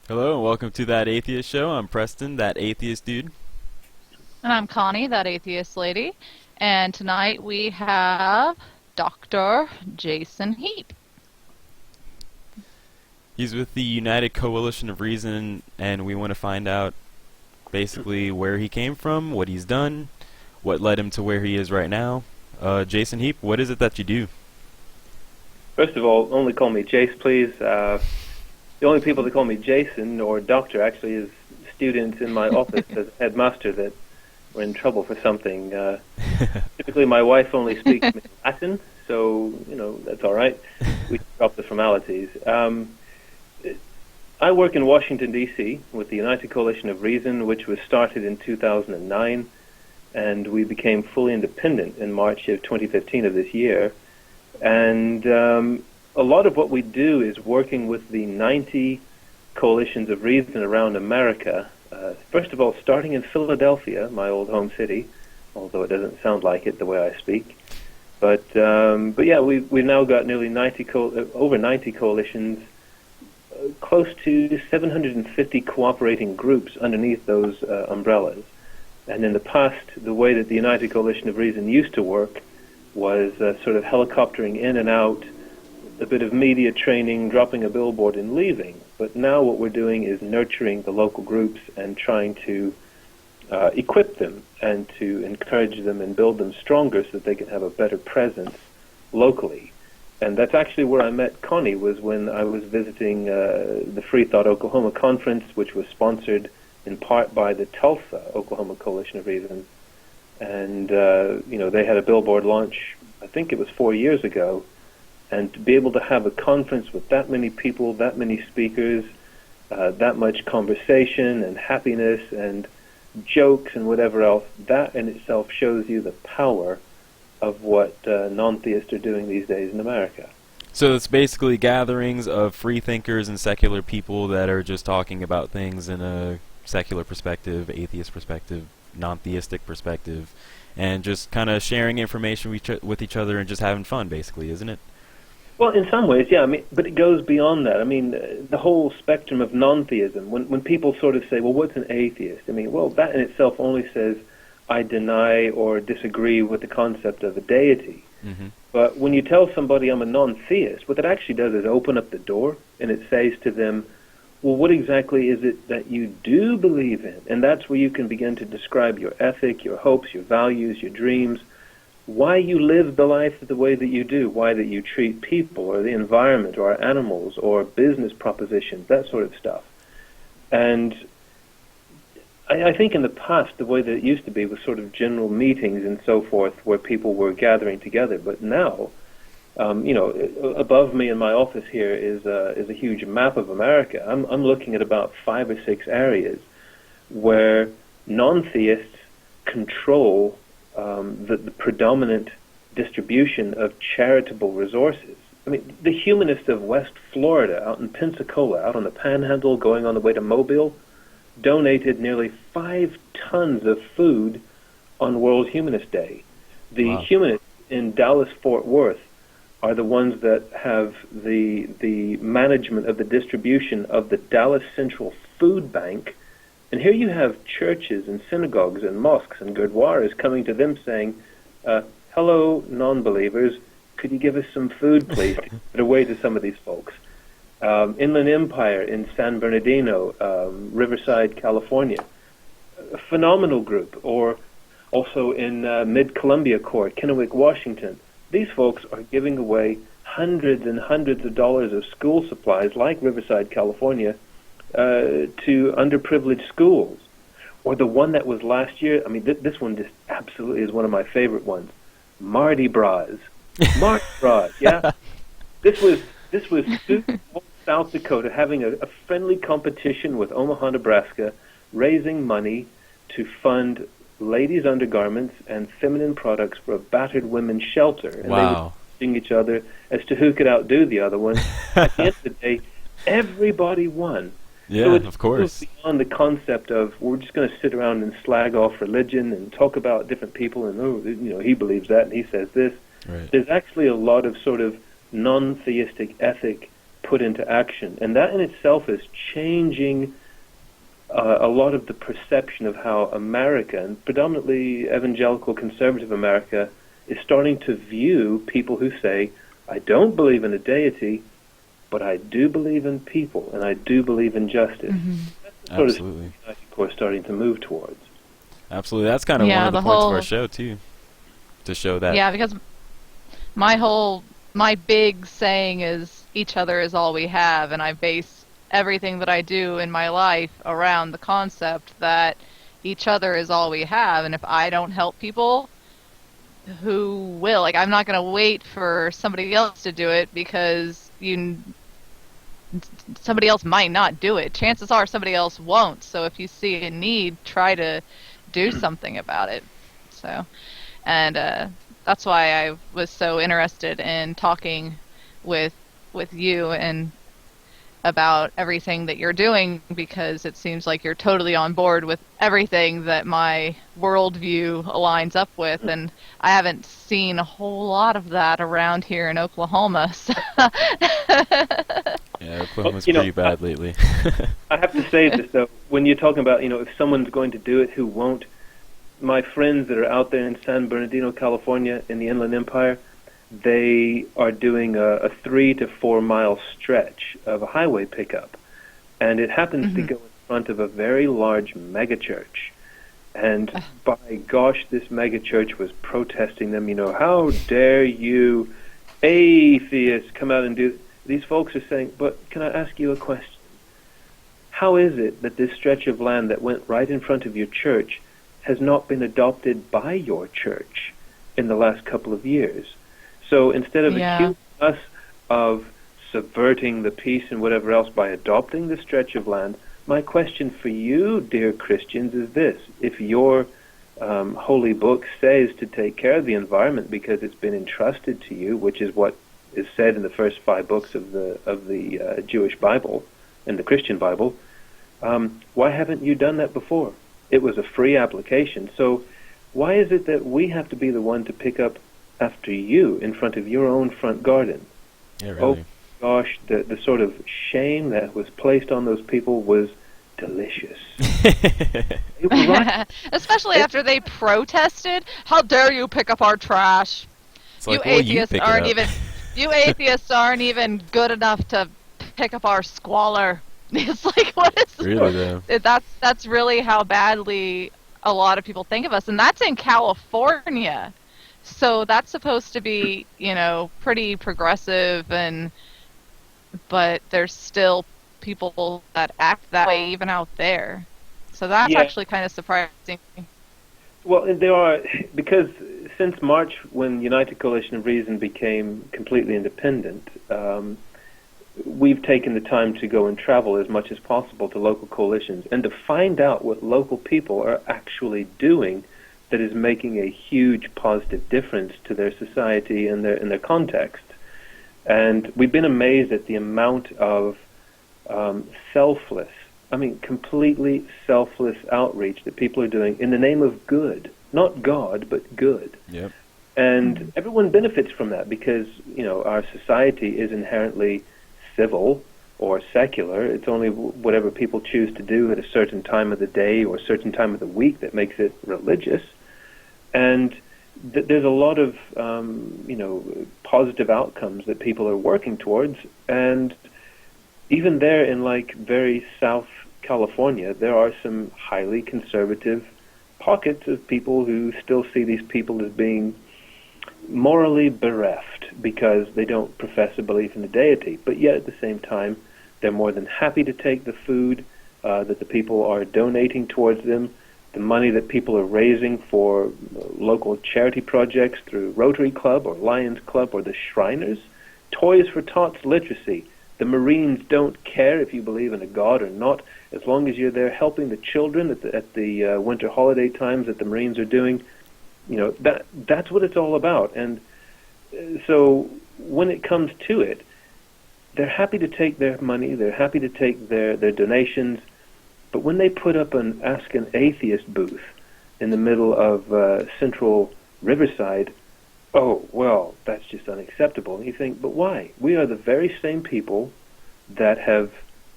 Hello and welcome to That Atheist Show. I'm Preston, that atheist dude. And I'm Connie, that atheist lady. And tonight we have Dr. Jason Heap. He's with the United Coalition of Reason, and we want to find out basically where he came from, what he's done, what led him to where he is right now. Jason Heap, what is it that you do? First of all, only call me Jace, please. The only people that call me Jason or Doctor actually is students in my office as headmaster that were in trouble for something. Typically, my wife only speaks Latin, so that's all right. We drop the formalities. I work in Washington D.C. with the United Coalition of Reason, which was started in 2009, and we became fully independent in March of 2015 of this year. And a lot of what we do is working with the 90 coalitions of reason around America. First of all, starting in Philadelphia, my old home city, although it doesn't sound like it the way I speak. But yeah, we've now got nearly over 90 coalitions, close to 750 cooperating groups underneath those umbrellas. And in the past, the way that the United Coalition of Reason used to work was sort of helicoptering in and out, a bit of media training, dropping a billboard and leaving. But now what we're doing is nurturing the local groups and trying to equip them and to encourage them and build them stronger so that they can have a better presence locally. And that's actually where I met Connie, was when I was visiting the Free Thought Oklahoma conference, which was sponsored in part by the Tulsa Oklahoma Coalition of Reason. And, they had a billboard launch, I think it was 4 years ago, and to be able to have a conference with that many people, that many speakers, that much conversation and happiness and jokes and whatever else, that in itself shows you the power of what non-theists are doing these days in America. So it's basically gatherings of free thinkers and secular people that are just talking about things in a secular perspective, atheist perspective, non-theistic perspective, and just kind of sharing information with each other and just having fun, basically, isn't it? Well, in some ways, yeah. But it goes beyond that. The whole spectrum of non-theism. When people sort of say, "Well, what's an atheist?" Well, that in itself only says, "I deny or disagree with the concept of a deity." Mm-hmm. But when you tell somebody I'm a non-theist, what that actually does is open up the door, and it says to them, well, what exactly is it that you do believe in? And that's where you can begin to describe your ethic, your hopes, your values, your dreams, why you live the life the way that you do, why that you treat people or the environment or animals or business propositions, that sort of stuff. And I think in the past, the way that it used to be was sort of general meetings and so forth where people were gathering together. But now, above me in my office here is a huge map of America. I'm looking at about 5 or 6 areas where non-theists control the predominant distribution of charitable resources. The humanists of West Florida, out in Pensacola, out on the Panhandle, going on the way to Mobile, donated nearly 5 tons of food on World Humanist Day. The Wow. humanists in Dallas-Fort Worth are the ones that have the management of the distribution of the Dallas Central Food Bank. And here you have churches and synagogues and mosques and gurdwaras coming to them saying, hello, non-believers, could you give us some food, please, to give it away to some of these folks? Inland Empire in San Bernardino, Riverside, California, a phenomenal group. Or also in Mid-Columbia Corps, Kennewick, Washington. These folks are giving away hundreds and hundreds of dollars of school supplies, like Riverside, California, to underprivileged schools. Or the one that was last year, this one just absolutely is one of my favorite ones, Mardi Gras. Mardi Gras, yeah. This was South Dakota having a friendly competition with Omaha, Nebraska, raising money to fund ladies' undergarments and feminine products for a battered women's shelter. And Wow. they were pushing each other as to who could outdo the other one. At the end of the day, everybody won. Yeah, so it's of course. beyond the concept of we're just going to sit around and slag off religion and talk about different people and, he believes that and he says this. Right. There's actually a lot of sort of non-theistic ethic put into action. And that in itself is changing a lot of the perception of how America, and predominantly evangelical conservative America, is starting to view people who say, I don't believe in a deity, but I do believe in people, and I do believe in justice. Mm-hmm. That's the sort Absolutely. of thing I think we're starting to move towards. Absolutely. That's kind of one of the points of our show, too, to show that. Yeah, because my big saying is each other is all we have, and I base everything that I do in my life around the concept that each other is all we have, and if I don't help people, who will? Like, I'm not going to wait for somebody else to do it because somebody else might not do it. Chances are somebody else won't. So if you see a need, try to do something about it. So, and that's why I was so interested in talking with you and about everything that you're doing, because it seems like you're totally on board with everything that my worldview aligns up with, and I haven't seen a whole lot of that around here in Oklahoma. So. Yeah, Oklahoma's pretty bad lately. I have to say this, though. When you're talking about, if someone's going to do it, who won't, my friends that are out there in San Bernardino, California, in the Inland Empire, they are doing a 3 to 4 mile stretch of a highway pickup, and it happens to go in front of a very large megachurch. And by gosh, this megachurch was protesting them. How dare you, atheists, come out and do? These folks are saying, but can I ask you a question? How is it that this stretch of land that went right in front of your church has not been adopted by your church in the last couple of years? So instead of accusing us of subverting the peace and whatever else by adopting this stretch of land, my question for you, dear Christians, is this. If your holy book says to take care of the environment because it's been entrusted to you, which is what is said in the first 5 books of the Jewish Bible and the Christian Bible, why haven't you done that before? It was a free application. So why is it that we have to be the one to pick up after you in front of your own front garden? Yeah, really. Oh gosh, the sort of shame that was placed on those people was delicious. Especially after they protested. How dare you pick up our trash? It's like, you atheists aren't even good enough to pick up our squalor. It's like, what is really though? That's really how badly a lot of people think of us, and that's in California. So that's supposed to be, pretty progressive, but there's still people that act that way even out there. So that's actually kind of surprising. Well, there are, because since March, when United Coalition of Reason became completely independent, we've taken the time to go and travel as much as possible to local coalitions and to find out what local people are actually doing that is making a huge positive difference to their society and their context. And we've been amazed at the amount of completely selfless outreach that people are doing in the name of good. Not God, but good. Yep. And everyone benefits from that because, our society is inherently civil or secular. It's only whatever people choose to do at a certain time of the day or a certain time of the week that makes it religious. And there's a lot of, positive outcomes that people are working towards. And even there in, very South California, there are some highly conservative pockets of people who still see these people as being morally bereft because they don't profess a belief in the deity. But yet, at the same time, they're more than happy to take the food that the people are donating towards them, the money that people are raising for local charity projects through Rotary Club or Lions Club or the Shriners, Toys for Tots literacy. The Marines don't care if you believe in a God or not, as long as you're there helping the children at the winter holiday times that the Marines are doing. That's what it's all about. And so when it comes to it, they're happy to take their money, they're happy to take their donations, but when they put up an Ask an Atheist booth in the middle of central Riverside, oh, well, that's just unacceptable. And you think, but why? We are the very same people that have,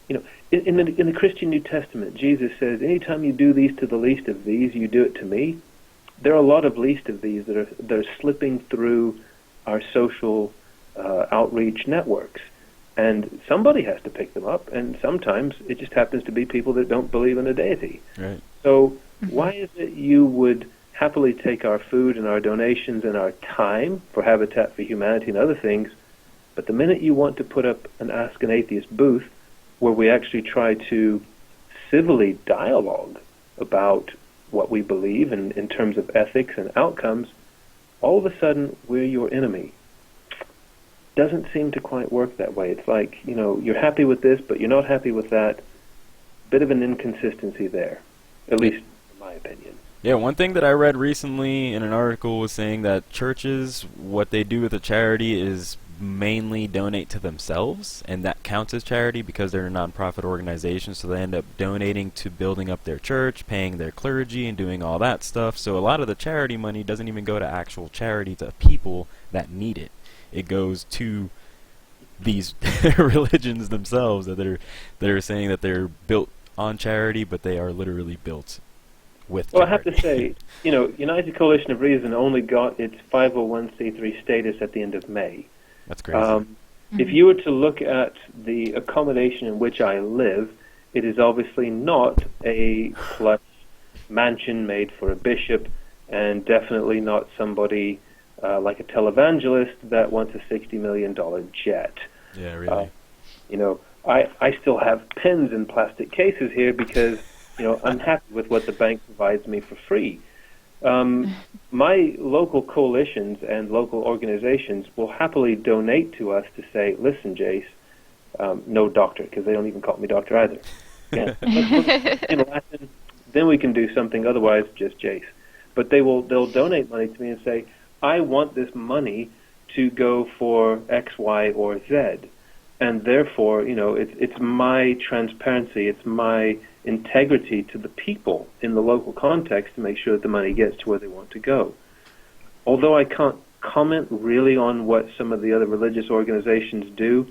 in the Christian New Testament, Jesus says, anytime you do these to the least of these, you do it to me. There are a lot of least of these that are slipping through our social outreach networks. And somebody has to pick them up, and sometimes it just happens to be people that don't believe in a deity. Right. So why is it you would happily take our food and our donations and our time for Habitat for Humanity and other things, but the minute you want to put up an Ask an Atheist booth where we actually try to civilly dialogue about what we believe in terms of ethics and outcomes, all of a sudden we're your enemy? Doesn't seem to quite work that way. It's like, you're happy with this, but you're not happy with that. Bit of an inconsistency there, at least in my opinion. Yeah, one thing that I read recently in an article was saying that churches, what they do with a charity is mainly donate to themselves, and that counts as charity because they're a non-profit organization, so they end up donating to building up their church, paying their clergy, and doing all that stuff. So a lot of the charity money doesn't even go to actual charity, to people that need it. It goes to these religions themselves that are saying that they're built on charity, but they are literally built with Well, charity. I have to say, United Coalition of Reason only got its 501c3 status at the end of May. That's crazy. If you were to look at the accommodation in which I live, it is obviously not a plush mansion made for a bishop, and definitely not somebody like a televangelist that wants a $60 million jet. Yeah, really. I still have pens in plastic cases here because, I'm happy with what the bank provides me for free. My local coalitions and local organizations will happily donate to us to say, listen, Jace, no doctor, because they don't even call me doctor either. Yeah, let's in Latin, then we can do something, otherwise just Jace. But they'll donate money to me and say, I want this money to go for X, Y, or Z. And therefore, it's my transparency, it's my integrity to the people in the local context to make sure that the money gets to where they want to go. Although I can't comment really on what some of the other religious organizations do,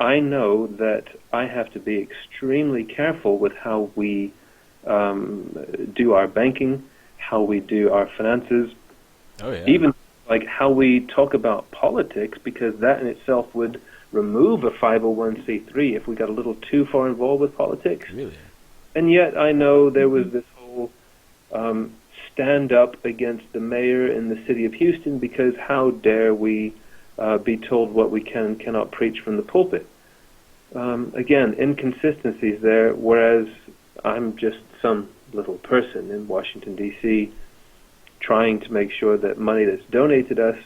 I know that I have to be extremely careful with how we do our banking, how we do our finances, even like how we talk about politics, because that in itself would remove a 501c3 if we got a little too far involved with politics. Really? And yet I know there was this whole stand up against the mayor in the city of Houston because how dare we be told what we can and cannot preach from the pulpit. Again, inconsistencies there, whereas I'm just some little person in Washington, D.C., trying to make sure that money that's donated us,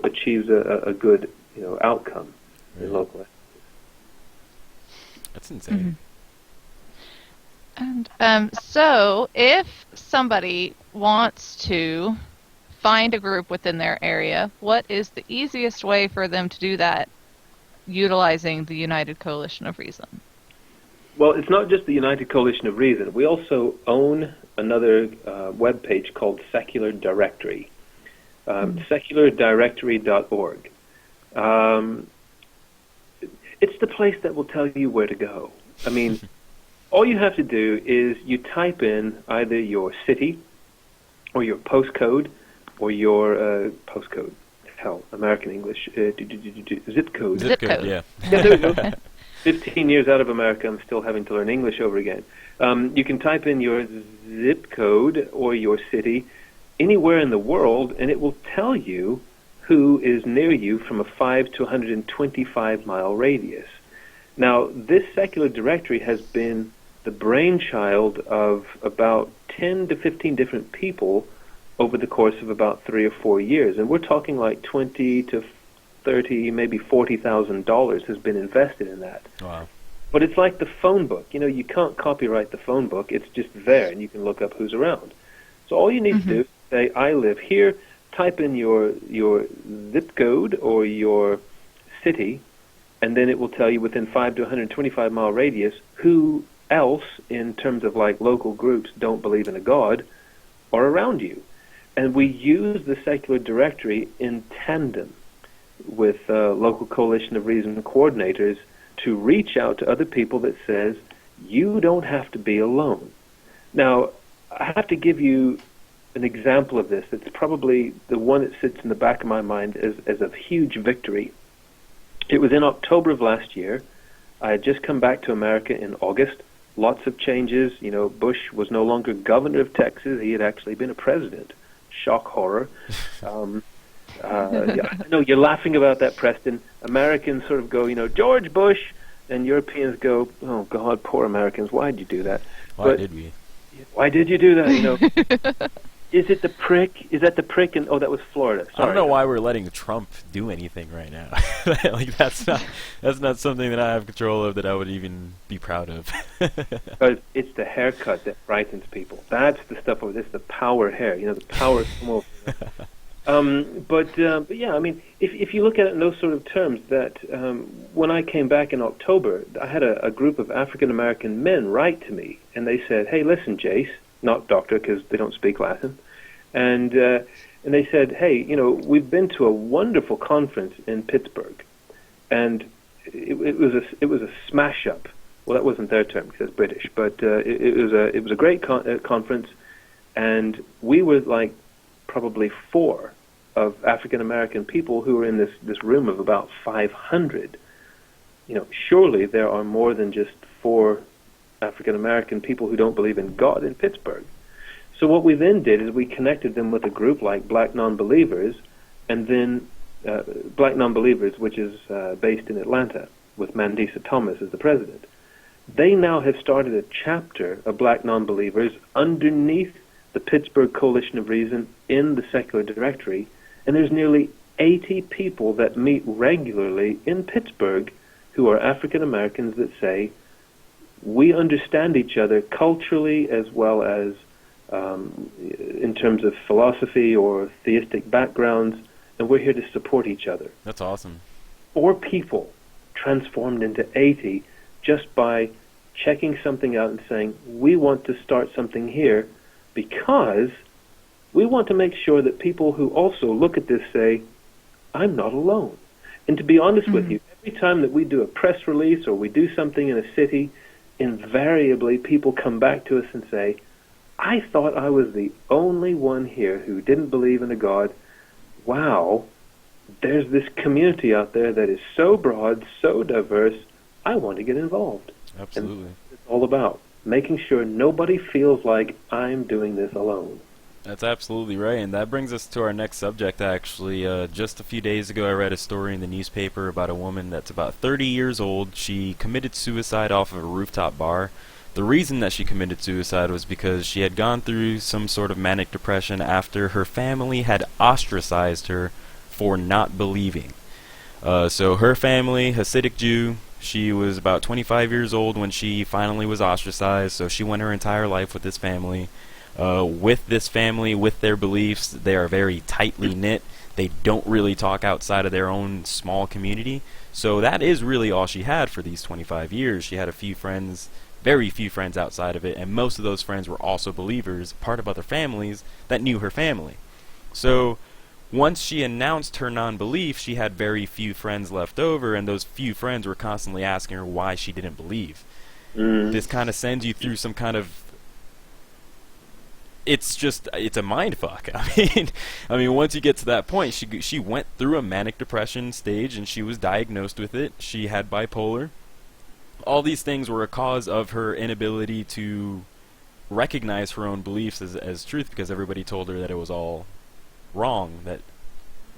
achieves a good, outcome in local ethics. That's insane. And so if somebody wants to find a group within their area, what is the easiest way for them to do that utilizing the United Coalition of Reason? Well, it's not just the United Coalition of Reason. We also own another web page called Secular Directory, seculardirectory.org. It's the place that will tell you where to go. I mean, all you have to do is you type in either your city or your postcode or your postcode. Hell, American English. Zip code. Zip code. Yeah. Yeah, there we go. 15 years out of America, I'm still having to learn English over again. You can type in your zip code or your city anywhere in the world, and it will tell you who is near you from a 5 to 125 mile radius. Now, this secular directory has been the brainchild of about 10 to 15 different people over the course of about 3 or 4 years, and we're talking like 20 to 30, maybe $40,000 has been invested in that. Wow. But it's like the phone book. You can't copyright the phone book. It's just there, and you can look up who's around. So all you need to do is say, I live here, type in your zip code or your city, and then it will tell you within 5 to 125 mile radius who else, in terms of like local groups, don't believe in a God, are around you. And we use the secular directory in tandem with local Coalition of Reason coordinators to reach out to other people that says, you don't have to be alone. Now, I have to give you an example of this. It's probably the one that sits in the back of my mind as a huge victory. It was in October of last year. I had just come back to America in August. Lots of changes. You know, Bush was no longer governor of Texas. He had actually been a president. Shock horror. Yeah, I know you're laughing about that, Preston. Americans sort of go, you know, George Bush, and Europeans go, oh, God, poor Americans, why'd you do that? Why did we? Why did you do that, you know? Is it the prick? Is that the prick? And oh, that was Florida. Sorry. I don't know why we're letting Trump do anything right now. Like that's not something that I have control of that I would even be proud of. Because it's the haircut that frightens people. That's the stuff over this, the power hair. You know, the power smoke. But yeah, I mean, if you look at it in those sort of terms, that when I came back in October, I had a group of African American men write to me, and they said, "Hey, listen, Jace, not doctor because they don't speak Latin," and they said, "Hey, you know, we've been to a wonderful conference in Pittsburgh, and it was a smash up." Well, that wasn't their term because it's British, but it was a great conference, and we were like probably 4 of African American people who were in this room of about 500. You know, surely there are more than just 4 African American people who don't believe in God in Pittsburgh. So what we then did is we connected them with a group like Black Nonbelievers, and then Black Nonbelievers, which is based in Atlanta, with Mandisa Thomas as the president. They now have started a chapter of Black Nonbelievers underneath the Pittsburgh Coalition of Reason in the secular directory, and there's nearly 80 people that meet regularly in Pittsburgh who are African Americans that say, we understand each other culturally as well as in terms of philosophy or theistic backgrounds, and we're here to support each other. That's awesome. 4 people transformed into 80 just by checking something out and saying, we want to start something here because we want to make sure that people who also look at this say, I'm not alone. And to be honest with you, every time that we do a press release or we do something in a city, invariably people come back to us and say, I thought I was the only one here who didn't believe in a God. Wow, there's this community out there that is so broad, so diverse, I want to get involved. Absolutely. And it's all about making sure nobody feels like I'm doing this alone. That's absolutely right, and that brings us to our next subject, actually. Just a few days ago, I read a story in the newspaper about a woman that's about 30 years old. She committed suicide off of a rooftop bar. The reason that she committed suicide was because she had gone through some sort of manic depression after her family had ostracized her for not believing. So her family, Hasidic Jew, she was about 25 years old when she finally was ostracized, so she went her entire life with this family. With this family, with their beliefs, they are very tightly knit. They don't really talk outside of their own small community. So that is really all she had for these 25 years. She had a few friends, very few friends outside of it, and most of those friends were also believers, part of other families that knew her family. So once she announced her non-belief, she had very few friends left over, and those few friends were constantly asking her why she didn't believe. This kind of sends you through some kind of... It's a mind fuck. I mean, once you get to that point, she went through a manic depression stage, and she was diagnosed with it. She had bipolar. All these things were a cause of her inability to recognize her own beliefs as truth, because everybody told her that it was all wrong, that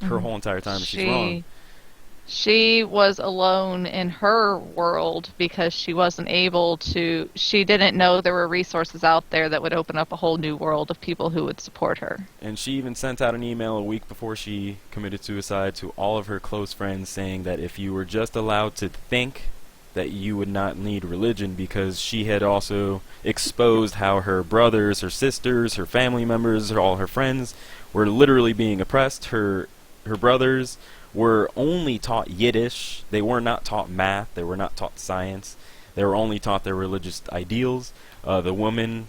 her whole entire time she's wrong. She was alone in her world because she didn't know there were resources out there that would open up a whole new world of people who would support her. And she even sent out an email a week before she committed suicide to all of her close friends saying that if you were just allowed to think, that you would not need religion, because she had also exposed how her brothers, her sisters, her family members, all her friends were literally being oppressed. Her brothers were only taught Yiddish. They were not taught math. They were not taught science. They were only taught their religious ideals. The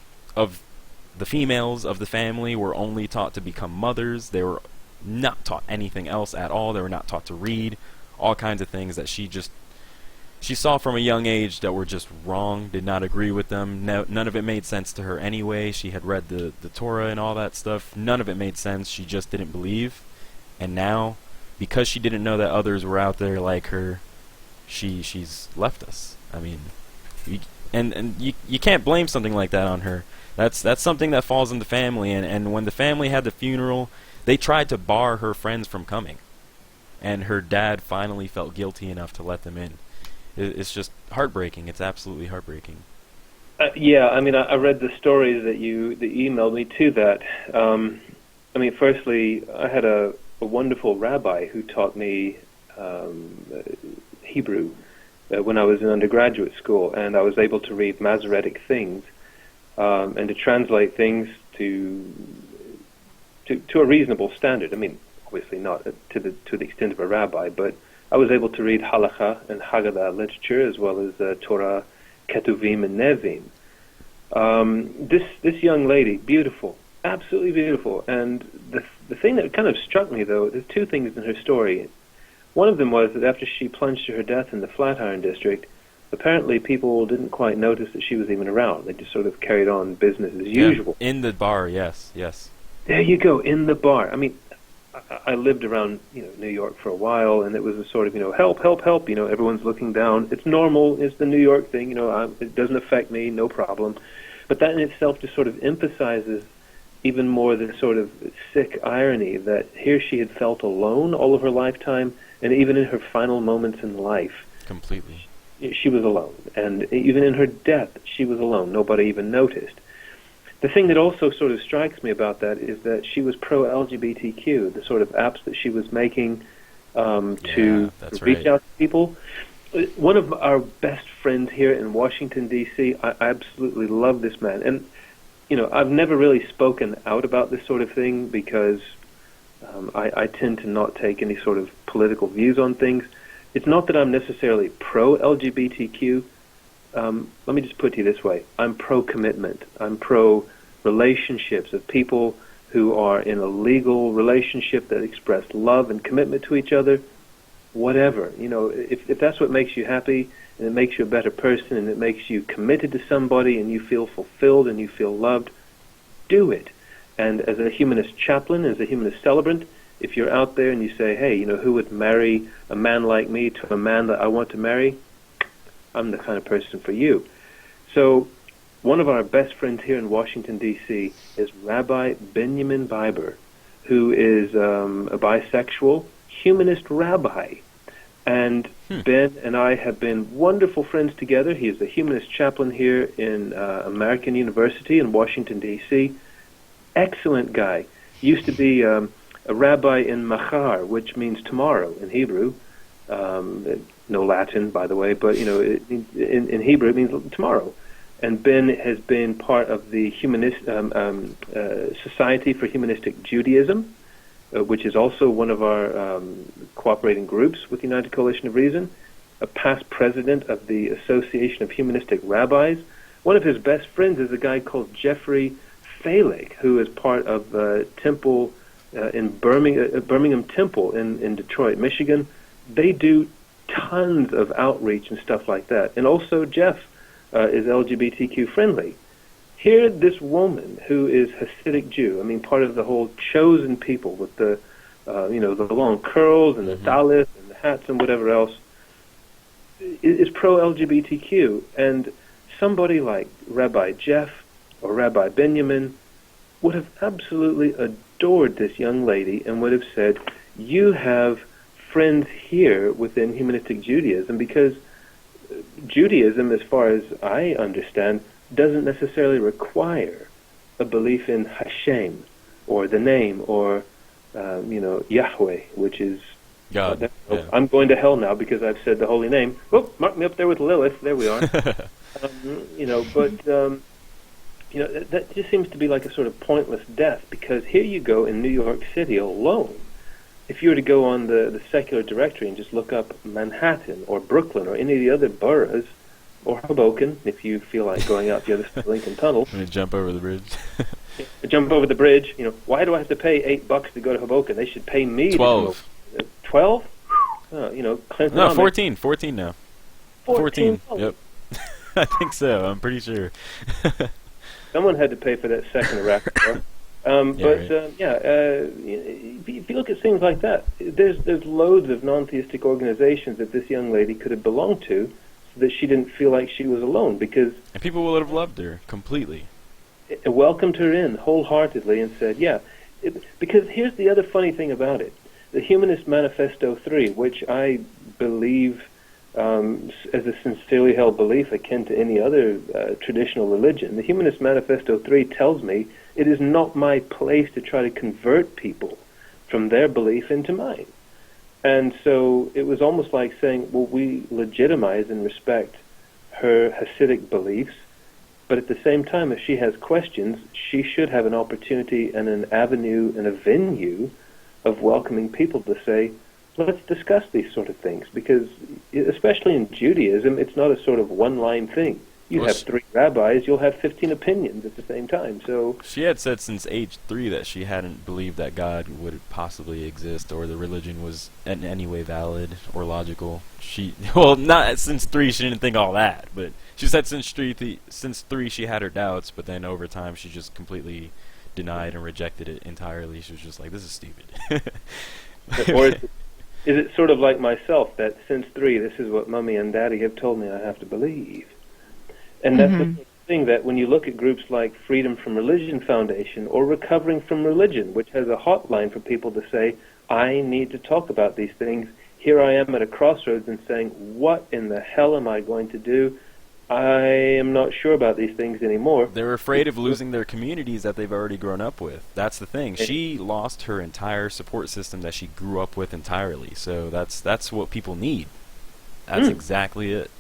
females of the family were only taught to become mothers. They were not taught anything else at all. They were not taught to read. All kinds of things that she just she saw from a young age that were just wrong, did not agree with them. None of it made sense to her anyway. She had read the Torah and all that stuff. None of it made sense. She just didn't believe. And now, because she didn't know that others were out there like her, she's left us. I mean, you can't blame something like that on her. That's something that falls in the family. And when the family had the funeral, they tried to bar her friends from coming. And her dad finally felt guilty enough to let them in. It's just heartbreaking. It's absolutely heartbreaking. Yeah, I mean, I read the stories that you emailed me to that. I mean, firstly, I had a wonderful rabbi who taught me Hebrew when I was in undergraduate school, and I was able to read Masoretic things and to translate things to a reasonable standard. I mean, obviously not to the extent of a rabbi, but I was able to read Halakha and Haggadah literature as well as Torah, Ketuvim, and Nevim. This young lady, beautiful, absolutely beautiful. And the thing that kind of struck me, though, there's two things in her story. One of them was that after she plunged to her death in the Flatiron District, apparently people didn't quite notice that she was even around. They just sort of carried on business as usual. In the bar, yes. There you go, in the bar. I mean, I lived around, New York for a while, and it was a sort of, help, everyone's looking down. It's normal, it's the New York thing, it doesn't affect me, no problem. But that in itself just sort of emphasizes even more the sort of sick irony that here she had felt alone all of her lifetime, and even in her final moments in life. Completely. She was alone. And even in her death, she was alone. Nobody even noticed. The thing that also sort of strikes me about that is that she was pro-LGBTQ, the sort of apps that she was making to reach out to people. One of our best friends here in Washington, D.C., I absolutely love this man. And, I've never really spoken out about this sort of thing because I tend to not take any sort of political views on things. It's not that I'm necessarily pro-LGBTQ. Let me just put it to you this way. I'm pro-commitment. I'm pro-relationships of people who are in a legal relationship that express love and commitment to each other, whatever. If that's what makes you happy and it makes you a better person and it makes you committed to somebody and you feel fulfilled and you feel loved, do it. And as a humanist chaplain, as a humanist celebrant, if you're out there and you say, hey, who would marry a man like me to a man that I want to marry? I'm the kind of person for you. So one of our best friends here in Washington, D.C. is Rabbi Benjamin Biber, who is a bisexual humanist rabbi. And Ben and I have been wonderful friends together. He is a humanist chaplain here in American University in Washington, D.C. Excellent guy. Used to be a rabbi in Machar, which means tomorrow in Hebrew. No Latin, by the way, but in Hebrew it means tomorrow. And Ben has been part of the Society for Humanistic Judaism, which is also one of our cooperating groups with the United Coalition of Reason. A past president of the Association of Humanistic Rabbis. One of his best friends is a guy called Jeffrey Falik, who is part of Temple in Birmingham Temple in Detroit, Michigan. They do tons of outreach and stuff like that. And also Jeff is LGBTQ friendly. Here, this woman who is Hasidic Jew, I mean, part of the whole chosen people with the, the long curls and the talis and the hats and whatever else, is pro-LGBTQ. And somebody like Rabbi Jeff or Rabbi Benjamin would have absolutely adored this young lady and would have said, you have friends here within humanistic Judaism, because Judaism, as far as I understand, doesn't necessarily require a belief in Hashem or the name or Yahweh, which is God. I'm going to hell now because I've said the holy name. Oh, mark me up there with Lilith. There we are. That just seems to be like a sort of pointless death, because here you go in New York City alone. If you were to go on the secular directory and just look up Manhattan or Brooklyn or any of the other boroughs, or Hoboken, if you feel like going out the other side of Lincoln Tunnel. I'm going to jump over the bridge. Jump over the bridge. Why do I have to pay $8 to go to Hoboken? They should pay me 12. to go. 12? Clinton. No, 14. 14 now. 14. $14. Yep. I think so. I'm pretty sure. Someone had to pay for that second Iraq war. If you look at things like that, there's loads of non-theistic organizations that this young lady could have belonged to, so that she didn't feel like she was alone. And people would have loved her completely. It welcomed her in wholeheartedly and said, yeah. Because here's the other funny thing about it: the Humanist Manifesto 3, which I believe as a sincerely held belief akin to any other traditional religion, the Humanist Manifesto 3 tells me it is not my place to try to convert people from their belief into mine. And so it was almost like saying, well, we legitimize and respect her Hasidic beliefs, but at the same time, if she has questions, she should have an opportunity and an avenue and a venue of welcoming people to say, let's discuss these sort of things, because especially in Judaism, it's not a sort of one-line thing. You have 3 rabbis, you'll have 15 opinions at the same time. So she had said since age 3 that she hadn't believed that God would possibly exist or the religion was in any way valid or logical. Not since 3 she didn't think all that, but she said since 3 she had her doubts, but then over time she just completely denied and rejected it entirely. She was just like, this is stupid. Or is it sort of like myself, that since 3, this is what Mummy and Daddy have told me I have to believe? And that's the sort of thing that when you look at groups like Freedom from Religion Foundation or Recovering from Religion, which has a hotline for people to say, I need to talk about these things. Here I am at a crossroads and saying, what in the hell am I going to do? I am not sure about these things anymore. They're afraid of losing their communities that they've already grown up with. That's the thing. She lost her entire support system that she grew up with entirely. So that's what people need. That's exactly it.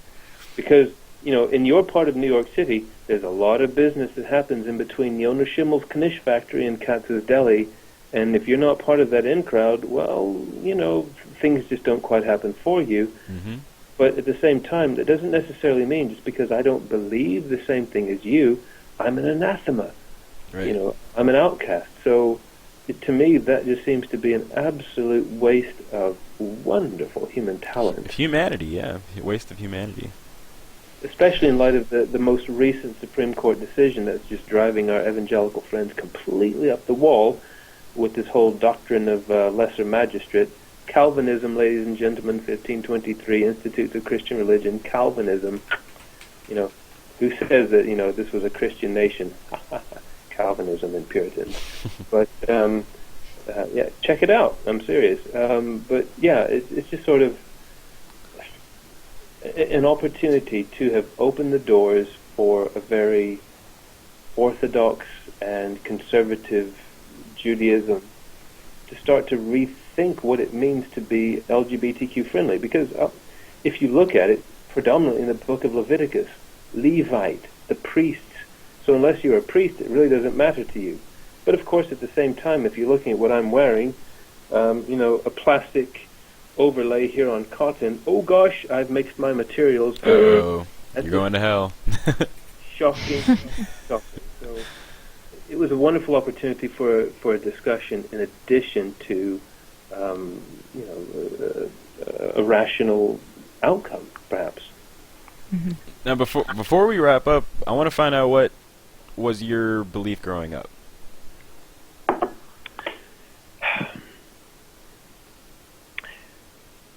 Because, in your part of New York City, there's a lot of business that happens in between Yonah Schimmel's Knish factory and Katz's Deli. And if you're not part of that in crowd, well, things just don't quite happen for you. Mm-hmm. But at the same time, that doesn't necessarily mean just because I don't believe the same thing as you, I'm an anathema. Right. I'm an outcast. So to me, that just seems to be an absolute waste of wonderful human talent. Humanity, yeah. A waste of humanity. Especially in light of the most recent Supreme Court decision that's just driving our evangelical friends completely up the wall with this whole doctrine of lesser magistrate. Calvinism, ladies and gentlemen, 1523, Institutes of Christian Religion, Calvinism. Who says that, this was a Christian nation? Calvinism and Puritans. But, check it out. I'm serious. It's just sort of an opportunity to have opened the doors for a very orthodox and conservative Judaism to start to rethink what it means to be LGBTQ friendly. Because if you look at it, predominantly in the book of Leviticus, Levite, the priests. So unless you're a priest, it really doesn't matter to you. But of course, at the same time, if you're looking at what I'm wearing, a plastic overlay here on cotton, oh gosh, I've mixed my materials. Uh-oh, you're going to hell. Shocking. So it was a wonderful opportunity for a discussion in addition to a rational outcome, perhaps. Mm-hmm. Now, before we wrap up, I want to find out what was your belief growing up.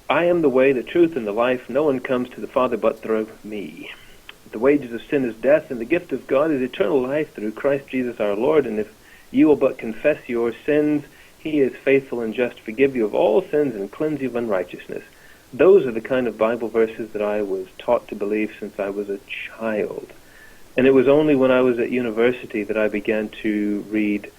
I am the way, the truth, and the life. No one comes to the Father but through me. The wages of sin is death, and the gift of God is eternal life through Christ Jesus our Lord. And if you will but confess your sins, He is faithful and just to forgive you of all sins and cleanse you of unrighteousness. Those are the kind of Bible verses that I was taught to believe since I was a child. And it was only when I was at university that I began to read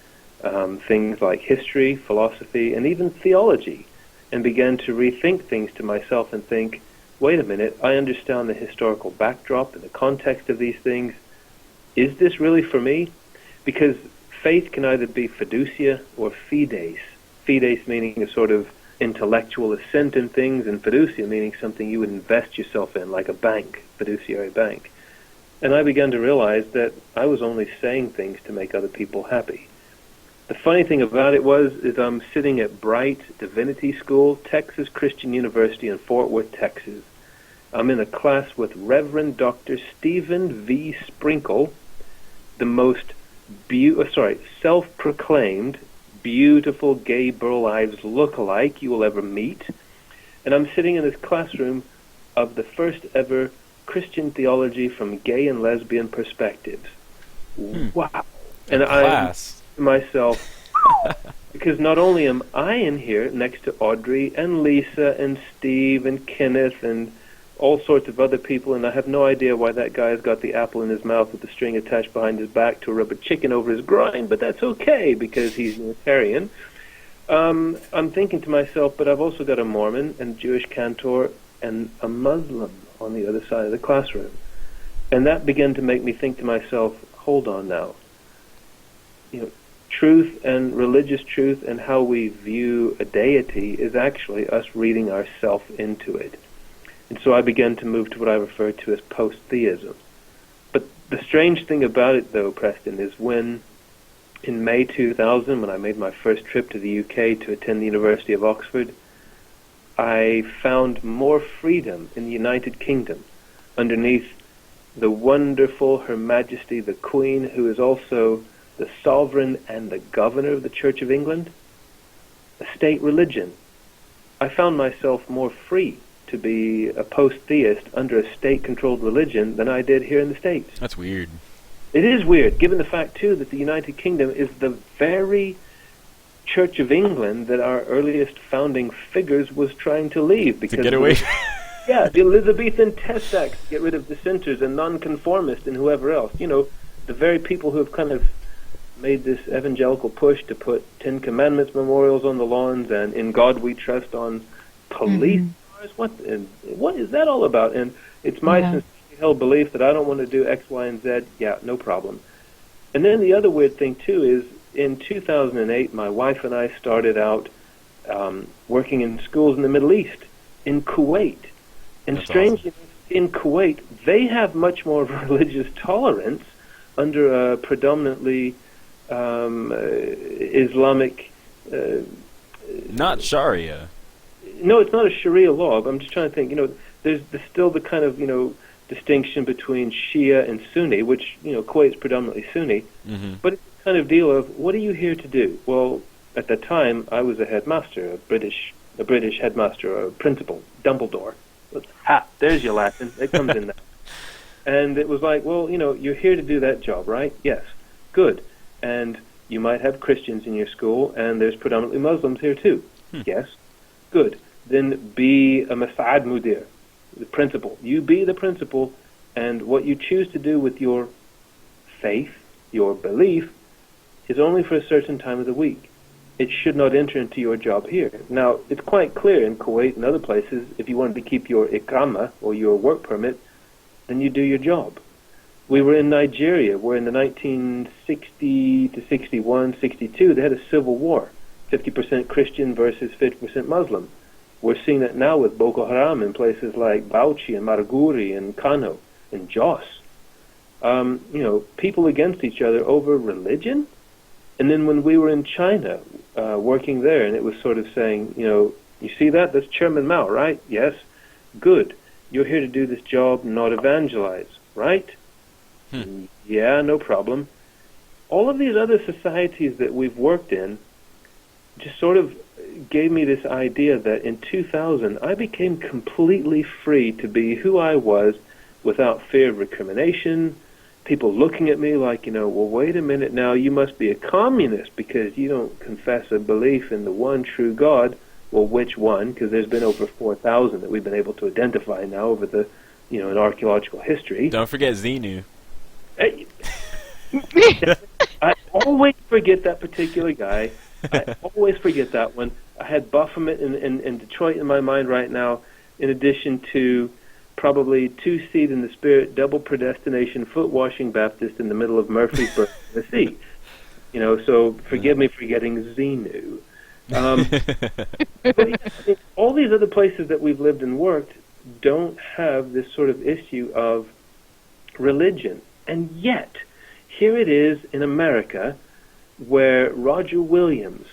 things like history, philosophy, and even theology, and began to rethink things to myself and think, wait a minute, I understand the historical backdrop and the context of these things. Is this really for me? Because faith can either be fiducia or fides. Fides meaning a sort of intellectual assent in things, and fiducia meaning something you would invest yourself in, like a bank, fiduciary bank. And I began to realize that I was only saying things to make other people happy. The funny thing about it is I'm sitting at Bright Divinity School, Texas Christian University in Fort Worth, Texas. I'm in a class with Reverend Dr. Stephen V. Sprinkle, the most self-proclaimed beautiful gay Burl Ives lookalike you will ever meet. And I'm sitting in this classroom of the first ever Christian theology from gay and lesbian perspectives. Wow. And I to myself, because not only am I in here next to Audrey and Lisa and Steve and Kenneth and all sorts of other people, and I have no idea why that guy has got the apple in his mouth with the string attached behind his back to rub a chicken over his groin, but that's okay because he's Unitarian. I'm thinking to myself, but I've also got a Mormon and Jewish cantor and a Muslim on the other side of the classroom. And that began to make me think to myself, hold on now. Truth and religious truth and how we view a deity is actually us reading ourselves into it. And so I began to move to what I refer to as post-theism. But the strange thing about it, though, Preston, is when in May 2000, when I made my first trip to the UK to attend the University of Oxford, I found more freedom in the United Kingdom underneath the wonderful Her Majesty the Queen, who is also the sovereign and the governor of the Church of England, a state religion. I found myself more free to be a post-theist under a state-controlled religion than I did here in the States. That's weird. It is weird, given the fact, too, that the United Kingdom is the very Church of England that our earliest founding figures was trying to leave. Because to get away? Yeah, the Elizabethan Test Act to get rid of dissenters and nonconformists and whoever else. The very people who have kind of made this evangelical push to put Ten Commandments memorials on the lawns and In God We Trust on police cars. What is that all about? And it's my sincerely held belief that I don't want to do X, Y, and Z. Yeah, no problem. And then the other weird thing, too, is in 2008, my wife and I started out working in schools in the Middle East, in Kuwait. And strangely, in Kuwait, they have much more religious tolerance under a predominantly Islamic... not Sharia. No, it's not a Sharia law. But I'm just trying to think. There's still the kind of distinction between Shia and Sunni, which Kuwait's predominantly Sunni. But it's the kind of deal of what are you here to do? Well, at the time I was a headmaster, a British headmaster, a principal, Dumbledore. There's your Latin. It comes in there. And it was like, well, you're here to do that job, right? Yes. Good. And you might have Christians in your school, and there's predominantly Muslims here too. Yes. Good. Then be a Mas'ad Mudir, the principal. You be the principal, and what you choose to do with your faith, your belief, is only for a certain time of the week. It should not enter into your job here. Now, it's quite clear in Kuwait and other places, if you wanted to keep your iqama, or your work permit, then you do your job. We were in Nigeria, where in the 1960 to 61, 62, they had a civil war, 50% Christian versus 50% Muslim. We're seeing that now with Boko Haram in places like Bauchi and Maraguri and Kano and Jos. People against each other over religion. And then when we were in China, working there, and it was sort of saying, you see that? That's Chairman Mao, right? Yes. Good. You're here to do this job, not evangelize, right? Yeah, no problem. All of these other societies that we've worked in just sort of gave me this idea that in 2000, I became completely free to be who I was without fear of recrimination, people looking at me like, well, wait a minute now, you must be a communist because you don't confess a belief in the one true God. Well, which one? Because there's been over 4,000 that we've been able to identify now over the, in archaeological history. Don't forget Xenu. I always forget that particular guy. I always forget that one. I had Baphomet in Detroit in my mind right now, in addition to probably two seed in the spirit, double predestination, foot washing Baptist in the middle of Murfreesboro, Tennessee. So forgive me for getting Xenu. But all these other places that we've lived and worked don't have this sort of issue of religion. And yet, here it is in America, where Roger Williams,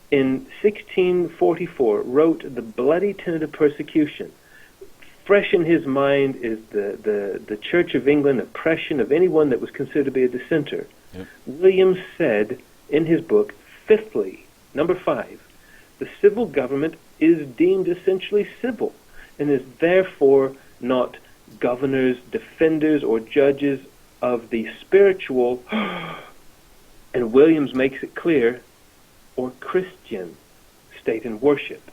in 1644, wrote The Bloody Tenet of Persecution, fresh in his mind is the Church of England oppression of anyone that was considered to be a dissenter. Yep. Williams said in his book, fifthly, number 5, the civil government is deemed essentially civil and is therefore not governors, defenders, or judges of the spiritual, and Williams makes it clear, or Christian state and worship.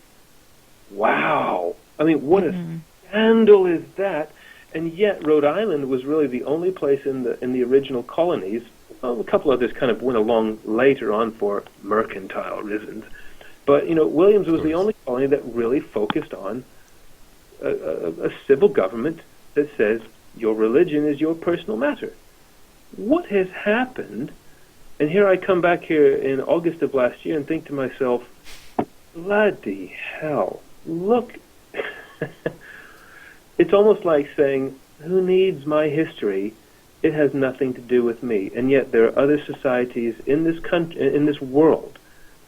Wow! I mean, what a scandal is that? And yet, Rhode Island was really the only place in the original colonies. Well, a couple others kind of went along later on for mercantile reasons, but Williams was the only colony that really focused on a civil government that says your religion is your personal matter. What has happened? And here I come back here in August of last year and think to myself, bloody hell, look. It's almost like saying, who needs my history? It has nothing to do with me. And yet there are other societies in this country, in this world,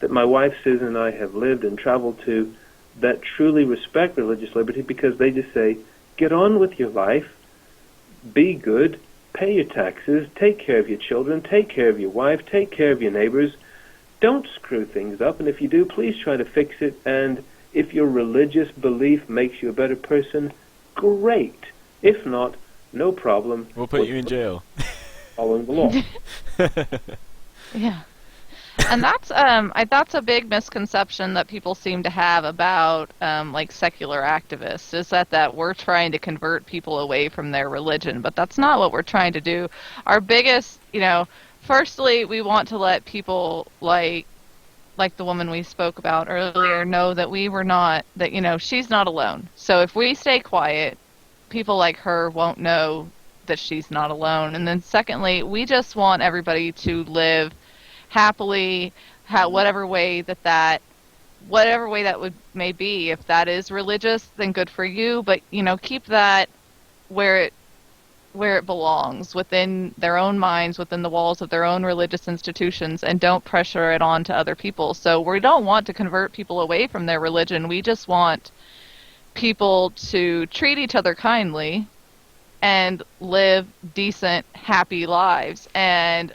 that my wife Susan and I have lived and traveled to, that truly respect religious liberty, because they just say, get on with your life, be good, pay your taxes, take care of your children, take care of your wife, take care of your neighbors. Don't screw things up, and if you do, please try to fix it. And if your religious belief makes you a better person, great. If not, no problem. We'll put you in jail. Following the law. Yeah. And that's a big misconception that people seem to have about like secular activists, is that we're trying to convert people away from their religion, but that's not what we're trying to do. Our biggest, firstly, we want to let people like the woman we spoke about earlier know that she's not alone. So if we stay quiet, people like her won't know that she's not alone. And then secondly, we just want everybody to live happily, whatever way that may be. If that is religious, then good for you, but keep that where it belongs, within their own minds, within the walls of their own religious institutions, and don't pressure it on to other people. So we don't want to convert people away from their religion. We just want people to treat each other kindly and live decent, happy lives. And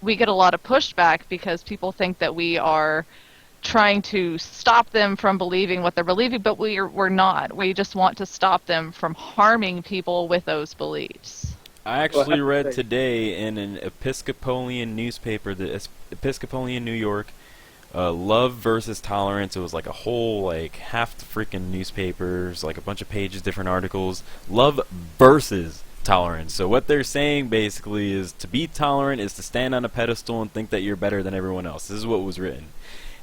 we get a lot of pushback because people think that we are trying to stop them from believing what they're believing, but we're not. We just want to stop them from harming people with those beliefs. I actually read today in an Episcopalian newspaper, the Episcopalian New York, Love versus Tolerance. It was like a whole, half the freaking newspapers, a bunch of pages, different articles. Love versus tolerance. So what they're saying basically is to be tolerant is to stand on a pedestal and think that you're better than everyone else. This is what was written.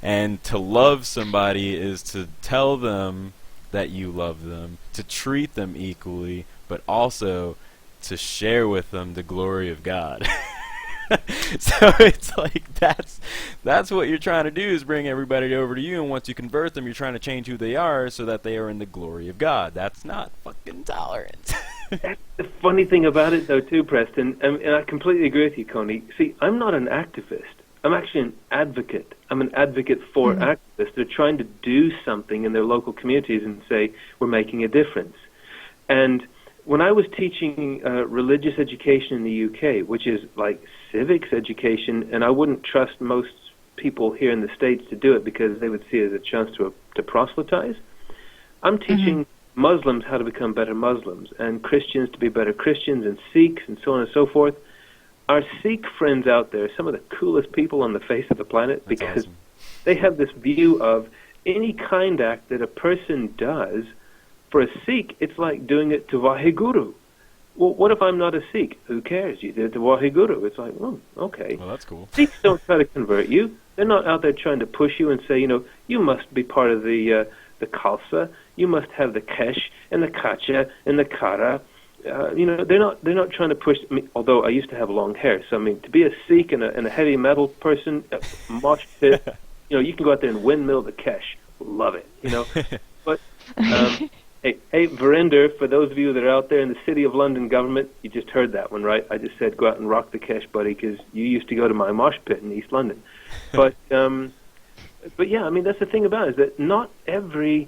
And to love somebody is to tell them that you love them, to treat them equally, but also to share with them the glory of God. So it's like that's what you're trying to do, is bring everybody over to you, and once you convert them, you're trying to change who they are so that they are in the glory of God. That's not fucking tolerance. That's the funny thing about it, though, too, Preston, and I completely agree with you, Koni. See, I'm not an activist. I'm actually an advocate. I'm an advocate for activists. They're trying to do something in their local communities and say, we're making a difference. And when I was teaching religious education in the UK, which is like civics education, and I wouldn't trust most people here in the States to do it because they would see it as a chance to proselytize, I'm teaching Muslims how to become better Muslims, and Christians to be better Christians, and Sikhs, and so on and so forth. Our Sikh friends out there are some of the coolest people on the face of the planet. That's because awesome. They have this view of any kind act that a person does. For a Sikh, it's like doing it to Vaheguru. Well, what if I'm not a Sikh? Who cares? You did it to Vaheguru. It's like, oh, okay. Well, that's cool. Sikhs don't try to convert you. They're not out there trying to push you and say, you must be part of the Khalsa. You must have the Kesh and the Kacha and the Kara. They're not trying to push me. Although I used to have long hair, so to be a Sikh and a heavy metal person, mosh pit, you can go out there and windmill the Kesh. Love it, But hey, Verinder, for those of you that are out there in the City of London government, you just heard that one, right? I just said go out and rock the Kesh, buddy, because you used to go to my mosh pit in East London. But yeah, that's the thing about it, is that not every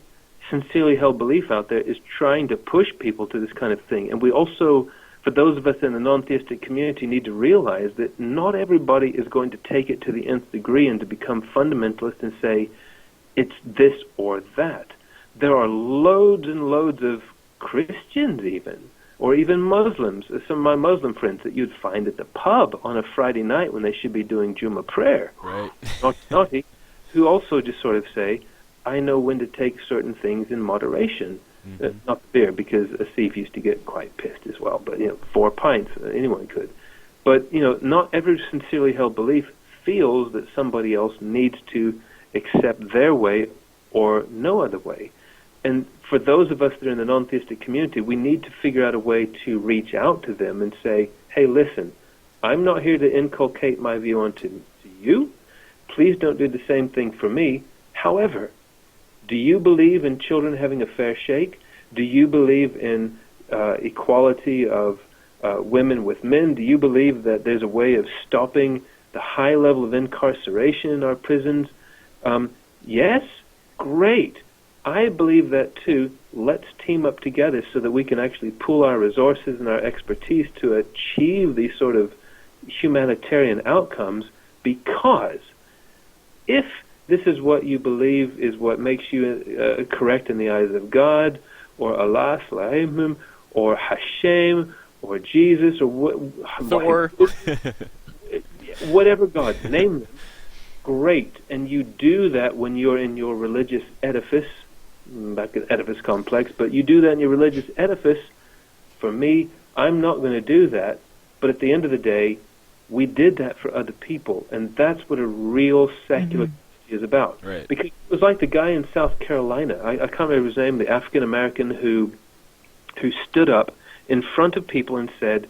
sincerely held belief out there is trying to push people to this kind of thing. And we also, for those of us in the non-theistic community, need to realize that not everybody is going to take it to the nth degree and to become fundamentalist and say, it's this or that. There are loads and loads of Christians even, or even Muslims, some of my Muslim friends that you'd find at the pub on a Friday night when they should be doing Jummah prayer, right? Naughty, who also just sort of say, I know when to take certain things in moderation. Not beer, because Asif used to get quite pissed as well, but 4 pints, anyone could. But not every sincerely held belief feels that somebody else needs to accept their way or no other way. And for those of us that are in the non-theistic community, we need to figure out a way to reach out to them and say, hey, listen, I'm not here to inculcate my view onto you. Please don't do the same thing for me. However, do you believe in children having a fair shake? Do you believe in equality of women with men? Do you believe that there's a way of stopping the high level of incarceration in our prisons? Yes? Great. I believe that too. Let's team up together so that we can actually pool our resources and our expertise to achieve these sort of humanitarian outcomes, because if this is what you believe is what makes you correct in the eyes of God, or Allah, Salahim, or Hashem, or Jesus, or Thor, whatever God, name them, great. And you do that when you're in your religious edifice, back at edifice complex, but you do that in your religious edifice. For me, I'm not going to do that, but at the end of the day, we did that for other people, and that's what a real secular is about. Right. Because it was like the guy in South Carolina, I can't remember his name, the African-American who stood up in front of people and said,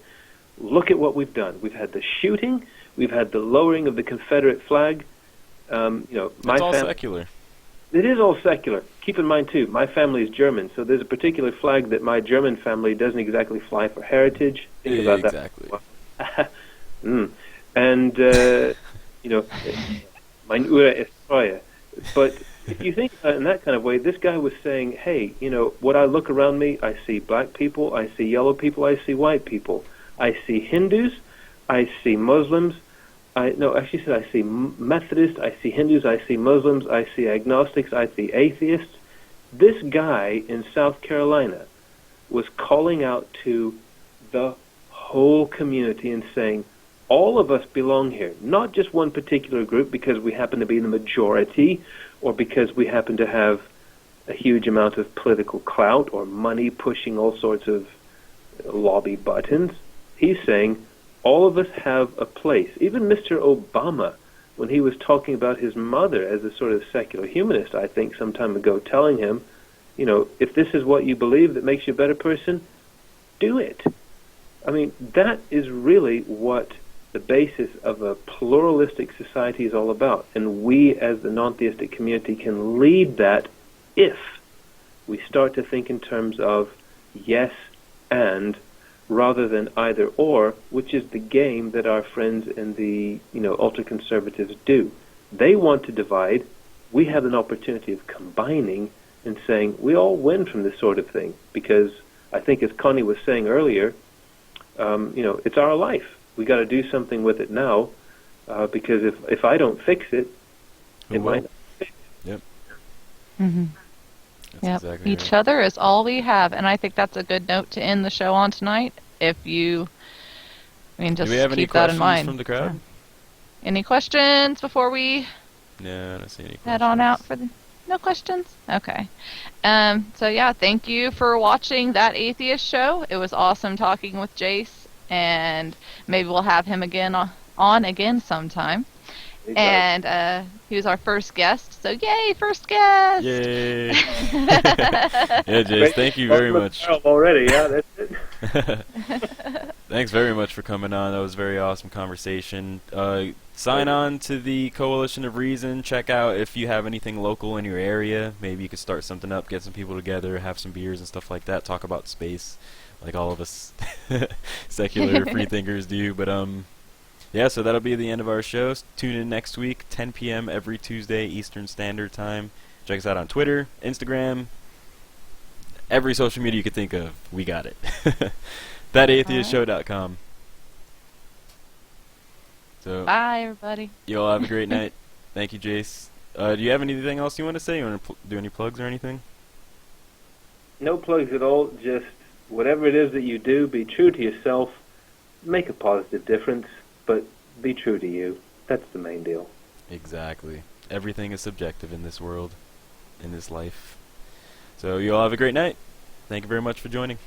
look at what we've done. We've had the shooting, we've had the lowering of the Confederate flag. It's all secular. It is all secular. Keep in mind, too, my family is German, so there's a particular flag that my German family doesn't exactly fly for heritage. Think about that. And, mein Ura ist treuer. But if you think about it in that kind of way, this guy was saying, hey, what I look around me, I see black people, I see yellow people, I see white people. I see Hindus, I see Muslims, I see Methodists, I see Hindus, I see Muslims, I see agnostics, I see atheists. This guy in South Carolina was calling out to the whole community and saying, all of us belong here, not just one particular group because we happen to be the majority or because we happen to have a huge amount of political clout or money pushing all sorts of lobby buttons. He's saying all of us have a place. Even Mr. Obama, when he was talking about his mother as a sort of secular humanist, I think some time ago, telling him, if this is what you believe that makes you a better person, do it. I mean, that is really what the basis of a pluralistic society is all about. And we, as the non-theistic community, can lead that if we start to think in terms of yes and rather than either or, which is the game that our friends in the ultra-conservatives do. They want to divide. We have an opportunity of combining and saying we all win from this sort of thing, because I think, as Koni was saying earlier, it's our life. We got to do something with it now, because if I don't fix it, it might not fix. Yep. Mm-hmm. That's exactly Each right. other is all we have, and I think that's a good note to end the show on tonight. Just Do we have any keep that in questions mind. from the crowd? Any questions before we No, I don't see any questions. head on out for the... No questions? Okay. Thank you for watching That Atheist Show. It was awesome talking with Jace, and maybe we'll have him again on again sometime. And he was our first guest, so yay, first guest! Yay! Yeah, Jace, thank you very much. Already, yeah, that's it. Thanks very much for coming on. That was a very awesome conversation. Sign on to the Coalition of Reason. Check out if you have anything local in your area. Maybe you could start something up, get some people together, have some beers and stuff like that, talk about space, like all of us secular free thinkers do. But so that'll be the end of our show. Tune in next week, 10 p.m. every Tuesday Eastern Standard Time. Check us out on Twitter, Instagram, every social media you could think of, we got it. ThatAtheistShow.com. So, Bye, everybody. you all have a great night. Thank you, Jace. Do you have anything else you want to say? You want to do any plugs or anything? No plugs at all. Just whatever it is that you do, be true to yourself. Make a positive difference, but be true to you. That's the main deal. Exactly. Everything is subjective in this world, in this life. So you all have a great night. Thank you very much for joining.